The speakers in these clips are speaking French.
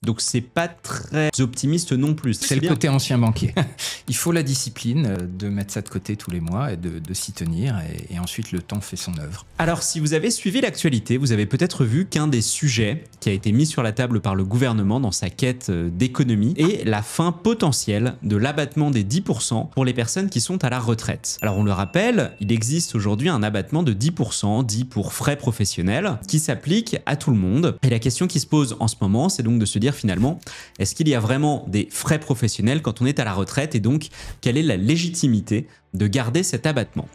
Donc c'est pas très optimiste non plus. C'est le côté ancien banquier. Il faut la discipline de mettre ça de côté tous les mois et de s'y tenir, et ensuite le temps fait son œuvre. Alors si vous avez suivi l'actualité, vous avez peut-être vu qu'un des sujets qui a été mis sur la table par le gouvernement dans sa quête d'économie est la fin potentielle de l'abattement des 10% pour les personnes qui sont à la retraite. Alors on le rappelle, il existe aujourd'hui un abattement de 10% dit pour frais professionnels qui s'applique à tout le monde. Et la question qui se pose en ce moment, c'est donc de se dire finalement, est-ce qu'il y a vraiment des frais professionnels quand on est à la retraite, et donc quelle est la légitimité de garder cet abattement?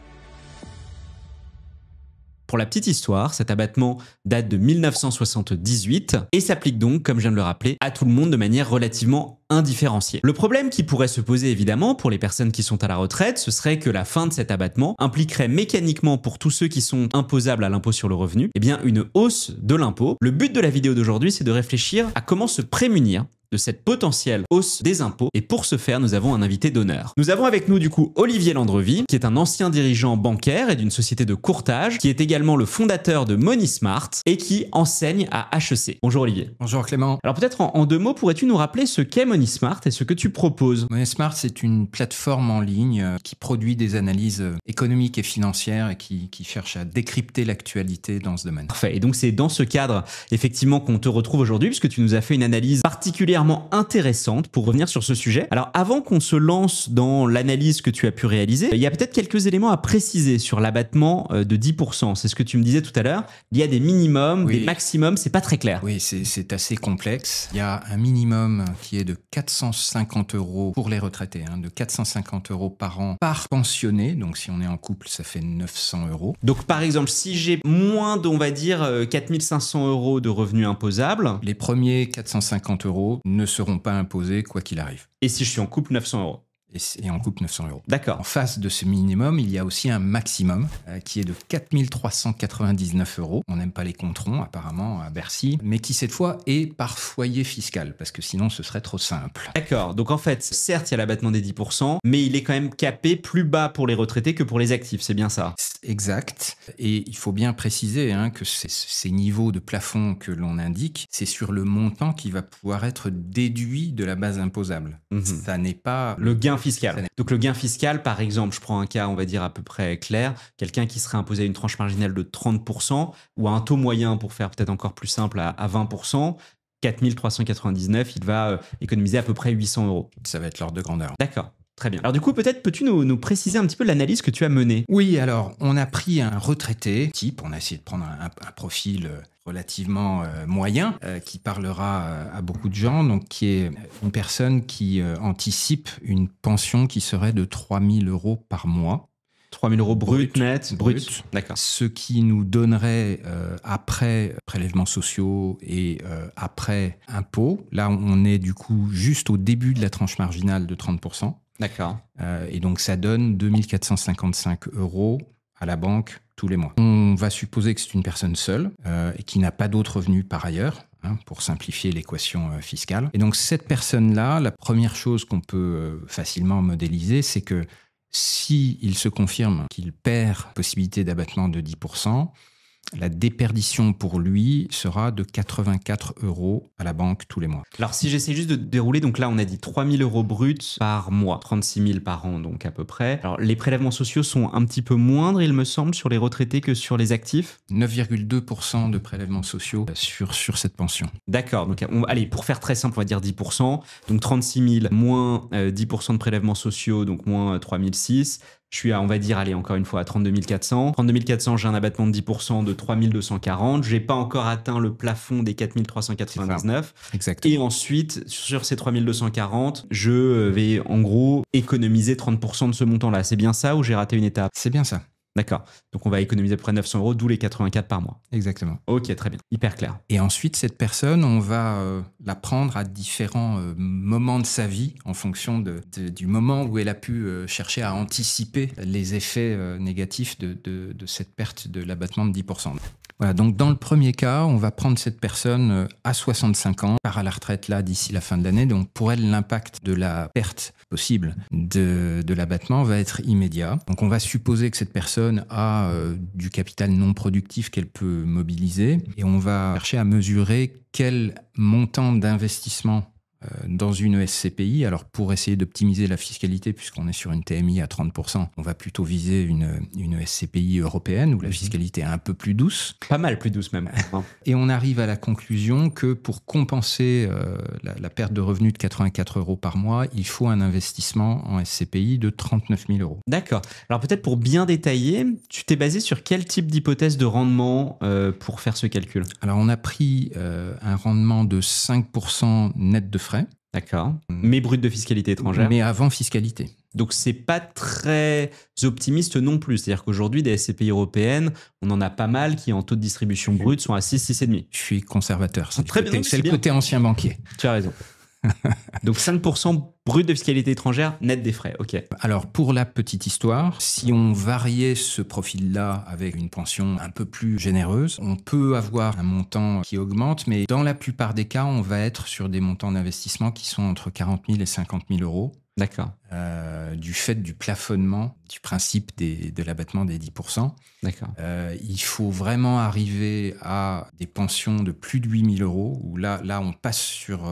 Pour la petite histoire, cet abattement date de 1978 et s'applique donc, comme je viens de le rappeler, à tout le monde de manière relativement indifférenciée. Le problème qui pourrait se poser évidemment pour les personnes qui sont à la retraite, ce serait que la fin de cet abattement impliquerait mécaniquement pour tous ceux qui sont imposables à l'impôt sur le revenu, eh bien une hausse de l'impôt. Le but de la vidéo d'aujourd'hui, c'est de réfléchir à comment se prémunir de cette potentielle hausse des impôts, et pour ce faire, nous avons un invité d'honneur. Nous avons avec nous du coup Olivier Landrevie, qui est un ancien dirigeant bancaire et d'une société de courtage, qui est également le fondateur de MoneySmart et qui enseigne à HEC. Bonjour Olivier. Bonjour Clément. Alors peut-être en deux mots, pourrais-tu nous rappeler ce qu'est MoneySmart et ce que tu proposes? MoneySmart, c'est une plateforme en ligne qui produit des analyses économiques et financières et qui cherche à décrypter l'actualité dans ce domaine. Parfait. Et donc c'est dans ce cadre effectivement qu'on te retrouve aujourd'hui, puisque tu nous as fait une analyse particulièrement intéressante pour revenir sur ce sujet. Alors avant qu'on se lance dans l'analyse que tu as pu réaliser, il y a peut-être quelques éléments à préciser sur l'abattement de 10%. C'est ce que tu me disais tout à l'heure. Il y a des minimums, oui, des maximums, c'est pas très clair. Oui, c'est assez complexe. Il y a un minimum qui est de 450 € pour les retraités, de 450 € par an par pensionné. Donc si on est en couple, ça fait 900 €. Donc par exemple, si j'ai moins on va dire 4500 € de revenus imposables, les premiers 450 € ne seront pas imposés quoi qu'il arrive. Et si je suis en couple, 900 €. Et en couple, 900 €. D'accord. En face de ce minimum, il y a aussi un maximum qui est de 4399 €. On n'aime pas les comptes ronds, apparemment, à Bercy, mais qui, cette fois, est par foyer fiscal, parce que sinon, ce serait trop simple. D'accord. Donc, en fait, certes, il y a l'abattement des 10%, mais il est quand même capé plus bas pour les retraités que pour les actifs. C'est bien ça? Exact. Et il faut bien préciser que ces niveaux de plafond que l'on indique, c'est sur le montant qui va pouvoir être déduit de la base imposable. Ça n'est pas le gain fiscal. Donc le gain fiscal, par exemple, je prends un cas, on va dire à peu près clair, quelqu'un qui serait imposé à une tranche marginale de 30% ou à un taux moyen, pour faire peut-être encore plus simple, à 20%, 4399, il va économiser à peu près 800 €. Ça va être l'ordre de grandeur. D'accord. Très bien. Alors du coup, peut-être peux-tu nous préciser un petit peu l'analyse que tu as menée? Oui, alors on a pris un retraité type, on a essayé de prendre un profil relativement moyen, qui parlera à beaucoup de gens, donc qui est une personne qui anticipe une pension qui serait de 3000 € par mois. 3000 € brut, net, brut. D'accord. Ce qui nous donnerait, après prélèvements sociaux et après impôts, là on est du coup juste au début de la tranche marginale de 30%. D'accord. Et donc ça donne 2455 € à la banque tous les mois. On va supposer que c'est une personne seule et qui n'a pas d'autres revenus par ailleurs, pour simplifier l'équation fiscale. Et donc cette personne-là, la première chose qu'on peut facilement modéliser, c'est que si il se confirme qu'il perd la possibilité d'abattement de 10%, la déperdition pour lui sera de 84 € à la banque tous les mois. Alors si j'essaie juste de dérouler, donc là on a dit 3000 € bruts par mois, 36 000 par an donc à peu près. Alors les prélèvements sociaux sont un petit peu moindres, il me semble, sur les retraités que sur les actifs. 9,2% de prélèvements sociaux sur cette pension. D'accord, donc allez, pour faire très simple, on va dire 10%. Donc 36 000 moins 10% de prélèvements sociaux, donc moins 3006. Je suis à, on va dire, allez, encore une fois, à 32 400. 32 400, j'ai un abattement de 10% de 3 240. J'ai pas encore atteint le plafond des 4 399. Exactement. Et ensuite, sur ces 3 240, je vais en gros économiser 30% de ce montant-là. C'est bien ça ou j'ai raté une étape? C'est bien ça. D'accord. Donc on va économiser à peu près 900 €, d'où les 84 par mois. Exactement. Ok, très bien. Hyper clair. Et ensuite, cette personne, on va la prendre à différents moments de sa vie en fonction du moment où elle a pu chercher à anticiper les effets négatifs de cette perte de l'abattement de 10%. Voilà, donc dans le premier cas, on va prendre cette personne à 65 ans, part à la retraite là d'ici la fin de l'année. Donc pour elle, l'impact de la perte possible de l'abattement va être immédiat. Donc on va supposer que cette personne a du capital non productif qu'elle peut mobiliser et on va chercher à mesurer quel montant d'investissement dans une SCPI. Alors pour essayer d'optimiser la fiscalité, puisqu'on est sur une TMI à 30%, on va plutôt viser une SCPI européenne où la fiscalité est un peu plus douce. Pas mal plus douce même. Et on arrive à la conclusion que pour compenser la perte de revenus de 84 € par mois, il faut un investissement en SCPI de 39 000 €. D'accord. Alors peut-être pour bien détailler, tu t'es basé sur quel type d'hypothèse de rendement pour faire ce calcul? Alors on a pris un rendement de 5% net de frais. D'accord. Mais brut de fiscalité étrangère. Mais avant fiscalité. Donc c'est pas très optimiste non plus. C'est-à-dire qu'aujourd'hui, des SCPI européennes, on en a pas mal qui en taux de distribution brute sont à 6, 6,5. Je suis conservateur. C'est très bien, c'est le côté ancien banquier. Tu as raison. Donc 5% brut de fiscalité étrangère, net des frais. Ok. Alors pour la petite histoire, si on variait ce profil-là avec une pension un peu plus généreuse, on peut avoir un montant qui augmente, mais dans la plupart des cas, on va être sur des montants d'investissement qui sont entre 40 000 et 50 000 €. D'accord. Du fait du plafonnement, du principe de l'abattement des 10%. D'accord. Il faut vraiment arriver à des pensions de plus de 8 000 €, où là on passe sur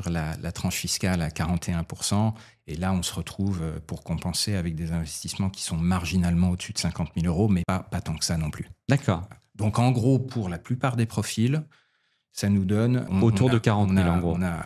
la tranche fiscale à 41%, et là on se retrouve pour compenser avec des investissements qui sont marginalement au-dessus de 50 000 €, mais pas tant que ça non plus. D'accord. Donc en gros, pour la plupart des profils, ça nous donne... Autour de 40 000 en gros. On a un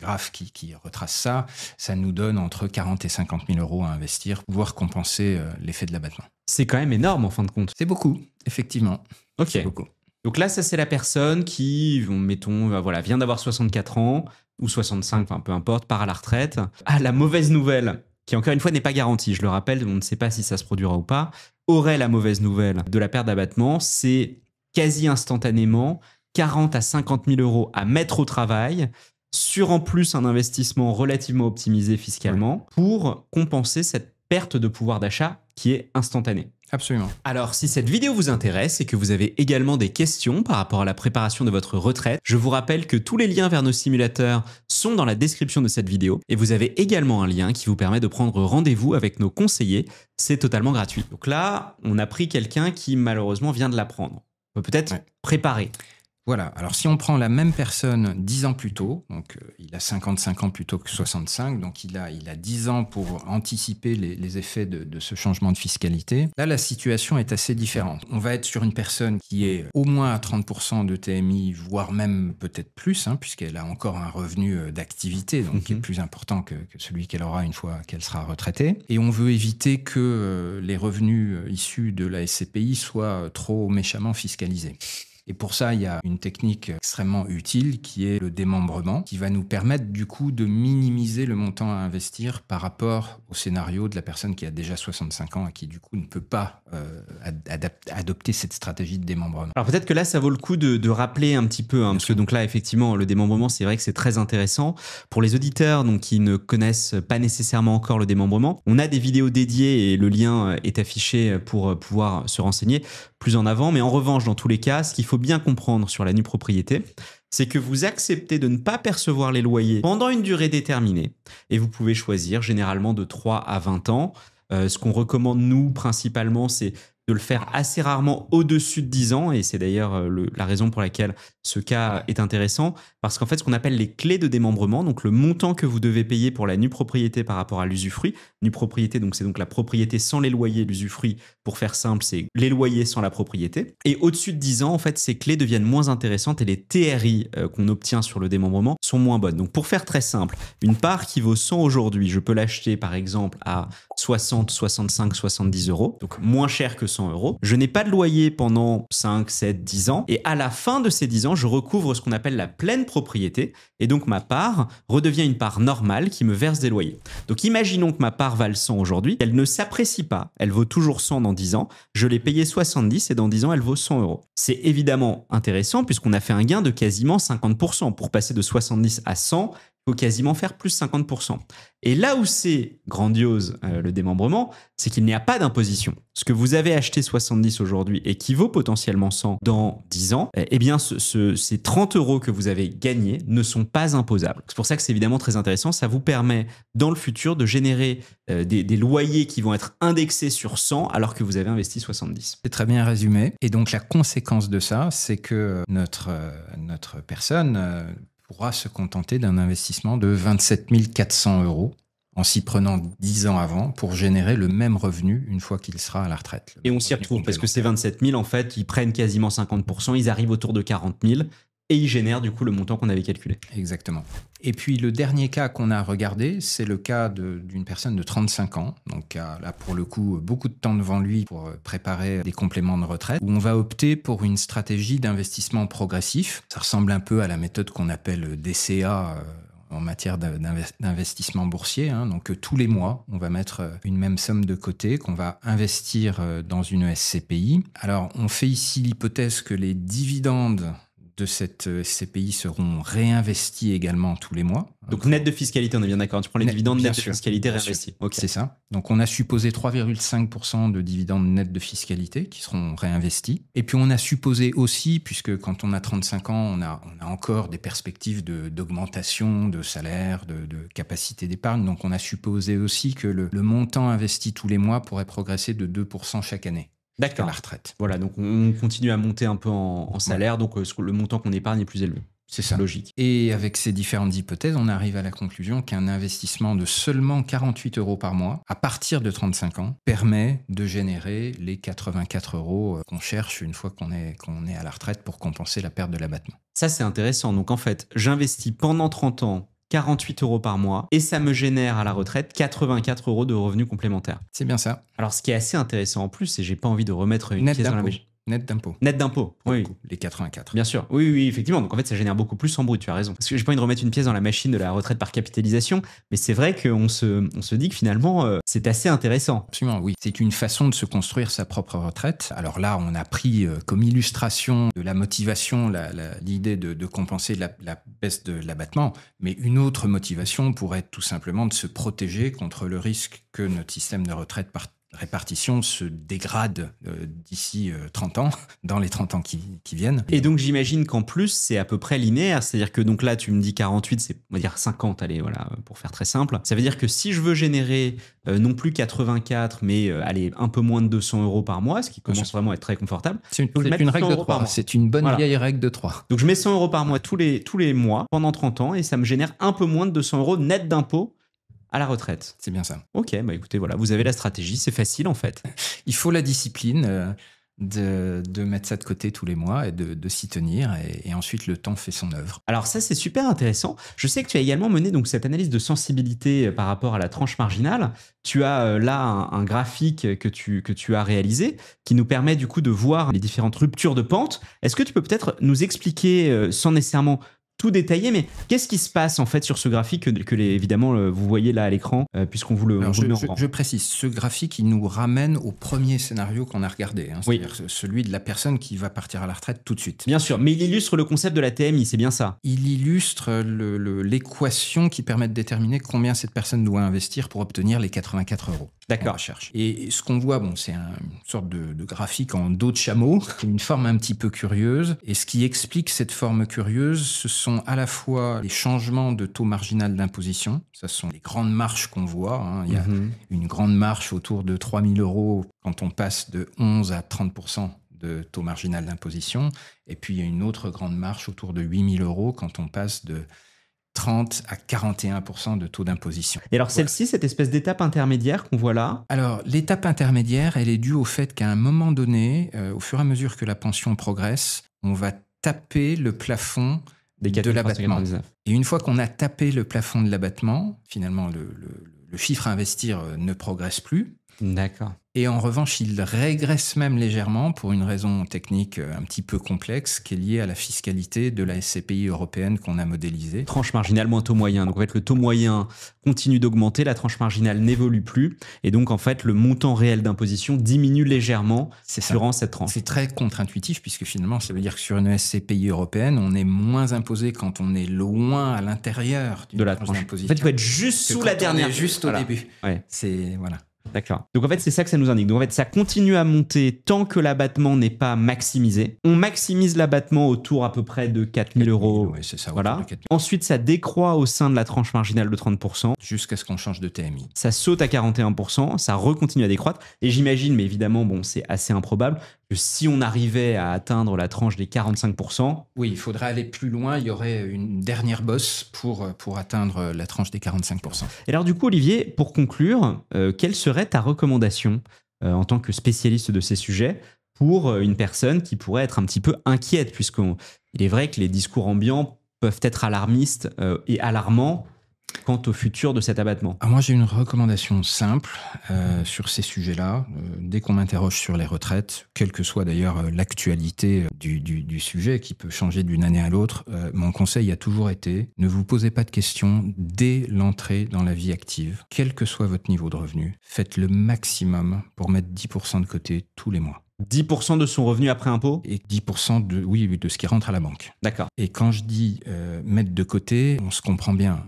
graphe qui retrace ça. Ça nous donne entre 40 et 50 000 € à investir pour pouvoir compenser l'effet de l'abattement. C'est quand même énorme en fin de compte. C'est beaucoup, effectivement. Ok. C'est beaucoup. Donc là, ça c'est la personne qui, mettons, voilà, vient d'avoir 64 ans ou 65, enfin peu importe, part à la retraite. Ah, la mauvaise nouvelle, qui encore une fois n'est pas garantie, je le rappelle, on ne sait pas si ça se produira ou pas, aurait la mauvaise nouvelle de la perte d'abattement, c'est quasi instantanément 40 à 50 000 € à mettre au travail, sur en plus un investissement relativement optimisé fiscalement, pour compenser cette perte de pouvoir d'achat qui est instantanée. Absolument. Alors, si cette vidéo vous intéresse et que vous avez également des questions par rapport à la préparation de votre retraite, je vous rappelle que tous les liens vers nos simulateurs sont dans la description de cette vidéo et vous avez également un lien qui vous permet de prendre rendez-vous avec nos conseillers. C'est totalement gratuit. Donc là, on a pris quelqu'un qui malheureusement vient de l'apprendre. On peut peut-être préparer. Voilà, alors si on prend la même personne 10 ans plus tôt, donc il a 55 ans plutôt que 65, donc il a 10 ans pour anticiper les effets de ce changement de fiscalité. Là, la situation est assez différente. On va être sur une personne qui est au moins à 30% de TMI, voire même peut-être plus, puisqu'elle a encore un revenu d'activité, donc qui est plus important que celui qu'elle aura une fois qu'elle sera retraitée. Et on veut éviter que les revenus issus de la SCPI soient trop méchamment fiscalisés. Et pour ça, il y a une technique extrêmement utile qui est le démembrement, qui va nous permettre du coup de minimiser le montant à investir par rapport au scénario de la personne qui a déjà 65 ans et qui du coup ne peut pas adopter cette stratégie de démembrement. Alors peut-être que là, ça vaut le coup de rappeler un petit peu, parce que donc là, effectivement, le démembrement, c'est vrai que c'est très intéressant. Pour les auditeurs donc, qui ne connaissent pas nécessairement encore le démembrement, on a des vidéos dédiées et le lien est affiché pour pouvoir se renseigner plus en avant. Mais en revanche, dans tous les cas, ce qu'il faut bien comprendre sur la nue propriété, c'est que vous acceptez de ne pas percevoir les loyers pendant une durée déterminée et vous pouvez choisir généralement de 3 à 20 ans. Ce qu'on recommande, nous, principalement, c'est de le faire assez rarement au-dessus de 10 ans et c'est d'ailleurs la raison pour laquelle ce cas est intéressant parce qu'en fait, ce qu'on appelle les clés de démembrement, donc le montant que vous devez payer pour la nue propriété par rapport à l'usufruit. Nue propriété, donc c'est donc la propriété sans les loyers, l'usufruit, pour faire simple, c'est les loyers sans la propriété. Et au-dessus de 10 ans, en fait, ces clés deviennent moins intéressantes et les TRI qu'on obtient sur le démembrement sont moins bonnes. Donc pour faire très simple, une part qui vaut 100 aujourd'hui, je peux l'acheter par exemple à 60, 65, 70 €, donc moins cher que 100 €. Je n'ai pas de loyer pendant 5, 7, 10 ans et à la fin de ces 10 ans, je recouvre ce qu'on appelle la pleine propriété et donc ma part redevient une part normale qui me verse des loyers. Donc imaginons que ma part vale 100 aujourd'hui, elle ne s'apprécie pas, elle vaut toujours 100 dans 10 ans, je l'ai payée 70 et dans 10 ans elle vaut 100 €. C'est évidemment intéressant puisqu'on a fait un gain de quasiment 50% pour passer de 70 à 100, il faut quasiment faire plus 50%. Et là où c'est grandiose, le démembrement, c'est qu'il n'y a pas d'imposition. Ce que vous avez acheté 70 aujourd'hui et qui vaut potentiellement 100 dans 10 ans, eh bien, ces 30 € que vous avez gagnés ne sont pas imposables. C'est pour ça que c'est évidemment très intéressant. Ça vous permet, dans le futur, de générer des loyers qui vont être indexés sur 100 alors que vous avez investi 70. C'est très bien résumé. Et donc, la conséquence de ça, c'est que notre personne pourra se contenter d'un investissement de 27 400 € en s'y prenant 10 ans avant pour générer le même revenu une fois qu'il sera à la retraite. Et on s'y retrouve parce que ces 27 000, en fait, ils prennent quasiment 50%, ils arrivent autour de 40 000 et ils génèrent du coup le montant qu'on avait calculé. Exactement. Et puis le dernier cas qu'on a regardé, c'est le cas d'une personne de 35 ans, donc là pour le coup beaucoup de temps devant lui pour préparer des compléments de retraite, où on va opter pour une stratégie d'investissement progressif. Ça ressemble un peu à la méthode qu'on appelle DCA en matière d'investissement boursier. Donc tous les mois, on va mettre une même somme de côté qu'on va investir dans une SCPI. Alors on fait ici l'hypothèse que les dividendes de cette SCPI seront réinvestis également tous les mois. Donc net de fiscalité, on est bien d'accord. Tu prends les dividendes net de fiscalité réinvestis. Okay. C'est ça. Donc on a supposé 3,5% de dividendes net de fiscalité qui seront réinvestis. Et puis on a supposé aussi, puisque quand on a 35 ans, on a encore des perspectives d'augmentation de salaire, de capacité d'épargne. Donc on a supposé aussi que le montant investi tous les mois pourrait progresser de 2% chaque année. D'accord. À la retraite. Voilà, donc on continue à monter un peu en salaire, donc le montant qu'on épargne est plus élevé. C'est ça. Logique. Et avec ces différentes hypothèses, on arrive à la conclusion qu'un investissement de seulement 48 € par mois, à partir de 35 ans, permet de générer les 84 € qu'on cherche une fois qu'on est à la retraite pour compenser la perte de l'abattement. Ça, c'est intéressant. Donc en fait, j'investis pendant 30 ans 48 € par mois et ça me génère à la retraite 84 € de revenus complémentaires. C'est bien ça. Alors ce qui est assez intéressant en plus, c'est que j'ai pas envie de remettre une pièce dans la machine. Net d'impôt. Net d'impôt, oui. Les 84. Bien sûr, oui, effectivement. Donc en fait, ça génère beaucoup plus en brut, tu as raison. Parce que j'ai pas envie de remettre une pièce dans la machine de la retraite par capitalisation, mais c'est vrai qu'on se dit que finalement, c'est assez intéressant. Absolument, oui. C'est une façon de se construire sa propre retraite. Alors là, on a pris comme illustration de la motivation l'idée de compenser la baisse de l'abattement, mais une autre motivation pourrait être tout simplement de se protéger contre le risque que notre système de retraite par répartition se dégrade d'ici 30 ans, dans les 30 ans qui viennent. Et donc j'imagine qu'en plus, c'est à peu près linéaire, c'est-à-dire que donc là, tu me dis 48, c'est on va dire 50, allez, voilà, pour faire très simple. Ça veut dire que si je veux générer non plus 84, mais allez, un peu moins de 200 € par mois, ce qui commence vraiment à être très confortable. C'est une règle de 3, c'est une bonne vieille règle de 3. Donc je mets 100 € par mois tous les mois, pendant 30 ans, et ça me génère un peu moins de 200 € net d'impôt à la retraite. C'est bien ça. Ok, bah écoutez, voilà, vous avez la stratégie, c'est facile en fait. Il faut la discipline de mettre ça de côté tous les mois et de s'y tenir, et ensuite le temps fait son œuvre. Alors ça, c'est super intéressant. Je sais que tu as également mené donc cette analyse de sensibilité par rapport à la tranche marginale. Tu as là un graphique que tu as réalisé qui nous permet du coup de voir les différentes ruptures de pente. Est-ce que tu peux peut-être nous expliquer sans nécessairement tout détaillé, mais qu'est-ce qui se passe en fait sur ce graphique que évidemment vous voyez là à l'écran, puisqu'on vous le met en rang. Je précise, ce graphique, il nous ramène au premier scénario qu'on a regardé, c'est-à-dire celui de la personne qui va partir à la retraite tout de suite. Bien sûr, mais il illustre le concept de la TMI, c'est bien ça. Il illustre l'équation qui permet de déterminer combien cette personne doit investir pour obtenir les 84 €. D'accord. Et ce qu'on voit, c'est une sorte de graphique en dos de chameau, une forme un petit peu curieuse. Et ce qui explique cette forme curieuse, ce sont à la fois les changements de taux marginal d'imposition. Ce sont les grandes marches qu'on voit. Il y a une grande marche autour de 3 000 € quand on passe de 11 à 30% de taux marginal d'imposition. Et puis, il y a une autre grande marche autour de 8 000 € quand on passe de 30 à 41% de taux d'imposition. Et alors celle-ci, cette espèce d'étape intermédiaire qu'on voit là? Alors l'étape intermédiaire, elle est due au fait qu'à un moment donné, au fur et à mesure que la pension progresse, on va taper le plafond de l'abattement. Et une fois qu'on a tapé le plafond de l'abattement, finalement le chiffre à investir ne progresse plus. D'accord. Et en revanche, il régresse même légèrement pour une raison technique un petit peu complexe qui est liée à la fiscalité de la SCPI européenne qu'on a modélisée. Tranche marginale moins taux moyen. Donc en fait, le taux moyen continue d'augmenter, la tranche marginale n'évolue plus. Et donc en fait, le montant réel d'imposition diminue légèrement durant cette tranche. C'est très contre-intuitif puisque finalement, ça veut dire que sur une SCPI européenne, on est moins imposé quand on est loin à l'intérieur de la tranche d'imposition. En fait, il faut être juste sous la dernière. On est juste au début. Ouais. C'est voilà. D'accord. Donc en fait, c'est ça que ça nous indique. Donc en fait, ça continue à monter tant que l'abattement n'est pas maximisé. On maximise l'abattement autour à peu près de 4 000 euros. Oui, c'est ça. Voilà. Ensuite, ça décroît au sein de la tranche marginale de 30%. Jusqu'à ce qu'on change de TMI. Ça saute à 41%, ça recontinue à décroître. Et j'imagine, mais évidemment, bon, c'est assez improbable, que si on arrivait à atteindre la tranche des 45%... Oui, il faudrait aller plus loin. Il y aurait une dernière bosse pour atteindre la tranche des 45%. Et alors du coup, Olivier, pour conclure, quelle serait ta recommandation en tant que spécialiste de ces sujets pour une personne qui pourrait être un petit peu inquiète, puisqu'il est vrai que les discours ambiants peuvent être alarmistes et alarmants quant au futur de cet abattement? Moi, j'ai une recommandation simple sur ces sujets-là. Dès qu'on m'interroge sur les retraites, quelle que soit d'ailleurs l'actualité du sujet, qui peut changer d'une année à l'autre, mon conseil a toujours été, ne vous posez pas de questions dès l'entrée dans la vie active. Quel que soit votre niveau de revenu, faites le maximum pour mettre 10% de côté tous les mois. 10% de son revenu après impôt? Et 10% de ce qui rentre à la banque. D'accord. Et quand je dis mettre de côté, on se comprend bien.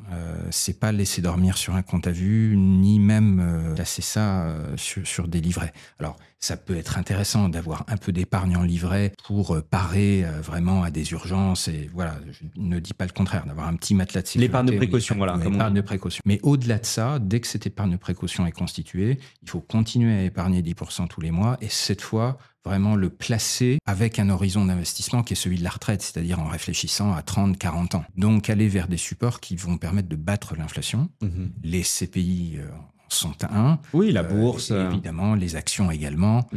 C'est pas laisser dormir sur un compte à vue, ni même placer ça sur des livrets. Alors, ça peut être intéressant d'avoir un peu d'épargne en livret pour parer vraiment à des urgences. Et voilà, je ne dis pas le contraire, d'avoir un petit matelas de sécurité. L'épargne de précaution, voilà. L'épargne de précaution. Mais au-delà de ça, dès que cette épargne de précaution est constituée, il faut continuer à épargner 10% tous les mois. Et cette fois, vraiment le placer avec un horizon d'investissement qui est celui de la retraite, c'est-à-dire en réfléchissant à 30, 40 ans. Donc, aller vers des supports qui vont permettre de battre l'inflation. Les CPI sont un. Oui, la bourse. Évidemment, les actions également.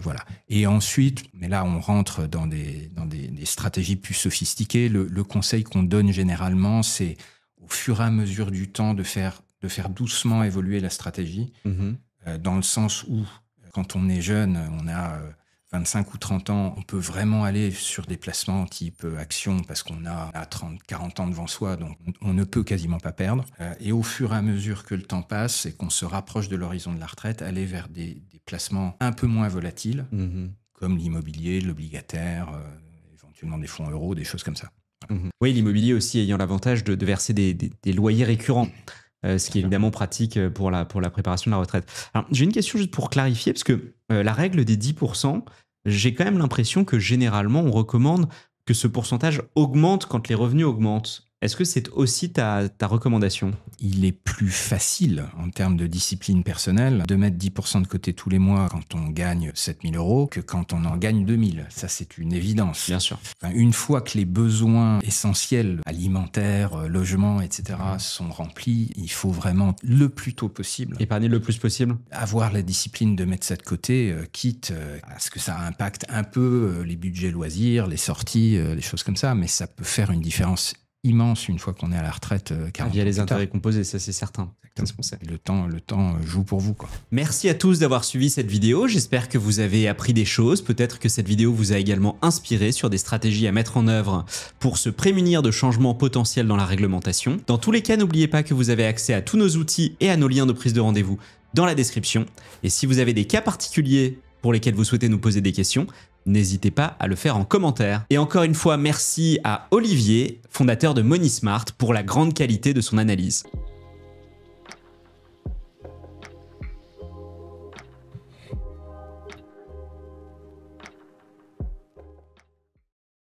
Voilà. Et ensuite, mais là, on rentre dans des stratégies plus sophistiquées. Le conseil qu'on donne généralement, c'est au fur et à mesure du temps de faire doucement évoluer la stratégie, dans le sens où, quand on est jeune, on a 25 ou 30 ans, on peut vraiment aller sur des placements type action parce qu'on a 30, 40 ans devant soi, donc on ne peut quasiment pas perdre. Et au fur et à mesure que le temps passe et qu'on se rapproche de l'horizon de la retraite, aller vers des placements un peu moins volatiles, comme l'immobilier, l'obligataire, éventuellement des fonds euros, des choses comme ça. Voilà. Oui, l'immobilier aussi ayant l'avantage de verser des loyers récurrents. Ce qui est évidemment pratique pour la préparation de la retraite. Alors, j'ai une question juste pour clarifier, parce que la règle des 10%, j'ai quand même l'impression que généralement, on recommande que ce pourcentage augmente quand les revenus augmentent. Est-ce que c'est aussi ta recommandation? Il est plus facile, en termes de discipline personnelle, de mettre 10% de côté tous les mois quand on gagne 7 000 euros que quand on en gagne 2 000. Ça, c'est une évidence. Bien sûr. Enfin, une fois que les besoins essentiels, alimentaires, logements, etc., sont remplis, il faut vraiment, le plus tôt possible, épargner le plus possible. Avoir la discipline de mettre ça de côté, quitte à ce que ça impacte un peu les budgets loisirs, les sorties, des choses comme ça, mais ça peut faire une différence immense une fois qu'on est à la retraite 40 Il y a ans les plus intérêts tard. composés, ça c'est certain. C'est ce qu'on sait. Le temps joue pour vous, quoi. Merci à tous d'avoir suivi cette vidéo. J'espère que vous avez appris des choses. Peut-être que cette vidéo vous a également inspiré sur des stratégies à mettre en œuvre pour se prémunir de changements potentiels dans la réglementation. Dans tous les cas, n'oubliez pas que vous avez accès à tous nos outils et à nos liens de prise de rendez-vous dans la description. Et si vous avez des cas particuliers pour lesquels vous souhaitez nous poser des questions, n'hésitez pas à le faire en commentaire. Et encore une fois, merci à Olivier, fondateur de Moneysmart, pour la grande qualité de son analyse.